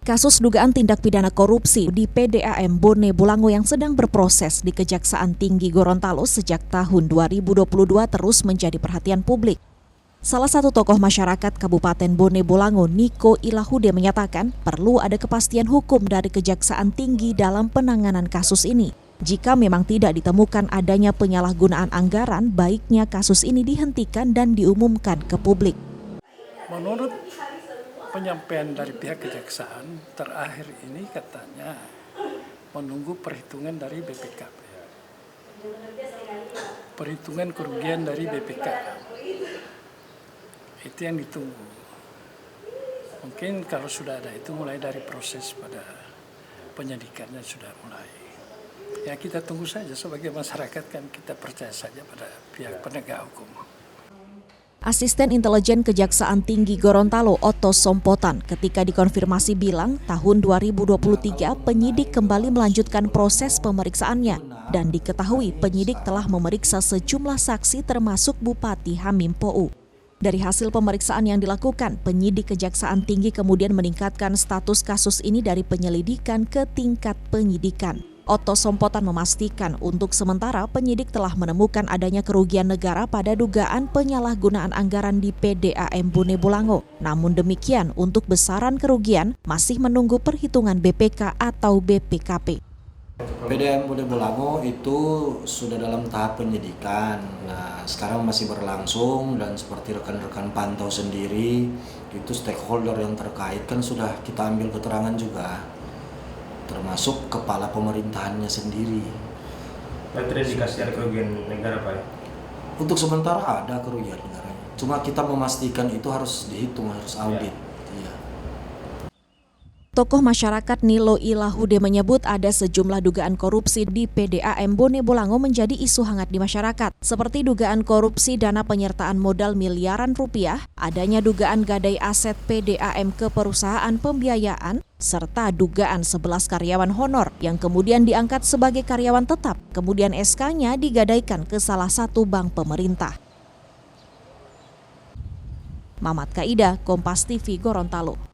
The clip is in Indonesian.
Kasus dugaan tindak pidana korupsi di PDAM Bone Bolango yang sedang berproses di Kejaksaan Tinggi Gorontalo sejak tahun 2022 terus menjadi perhatian publik. Salah satu tokoh masyarakat Kabupaten Bone Bolango, Niko Ilahude, menyatakan perlu ada kepastian hukum dari Kejaksaan Tinggi dalam penanganan kasus ini. Jika memang tidak ditemukan adanya penyalahgunaan anggaran, baiknya kasus ini dihentikan dan diumumkan ke publik. Menurut penyampaian dari pihak kejaksaan terakhir ini katanya menunggu perhitungan dari BPKP, perhitungan kerugian dari BPK, itu yang ditunggu. Mungkin kalau sudah ada itu mulai dari proses pada penyidikannya sudah mulai. Ya kita tunggu saja, sebagai masyarakat kan kita percaya saja pada pihak penegak hukum. Asisten Intelijen Kejaksaan Tinggi Gorontalo Otto Sompotan ketika dikonfirmasi bilang tahun 2023 penyidik kembali melanjutkan proses pemeriksaannya dan diketahui penyidik telah memeriksa sejumlah saksi termasuk Bupati Hamim Pou. Dari hasil pemeriksaan yang dilakukan, penyidik Kejaksaan Tinggi kemudian meningkatkan status kasus ini dari penyelidikan ke tingkat penyidikan. Otto Sompotan memastikan untuk sementara penyidik telah menemukan adanya kerugian negara pada dugaan penyalahgunaan anggaran di PDAM Bone Bolango. Namun demikian, untuk besaran kerugian masih menunggu perhitungan BPK atau BPKP. PDAM Bone Bolango itu sudah dalam tahap penyidikan. Nah, sekarang masih berlangsung dan seperti rekan-rekan pantau sendiri, itu stakeholder yang terkait kan sudah kita ambil keterangan juga, termasuk kepala pemerintahannya sendiri. Berarti indikasi ada kerugian negara, Pak? Untuk sementara ada kerugian negara. Cuma kita memastikan itu harus dihitung, harus audit. Ya. Tokoh masyarakat Niko Ilahude menyebut ada sejumlah dugaan korupsi di PDAM Bone Bolango menjadi isu hangat di masyarakat, seperti dugaan korupsi dana penyertaan modal miliaran rupiah, adanya dugaan gadai aset PDAM ke perusahaan pembiayaan, serta dugaan 11 karyawan honor yang kemudian diangkat sebagai karyawan tetap, kemudian SK-nya digadaikan ke salah satu bank pemerintah. Mamat Kaida, Kompas TV, Gorontalo.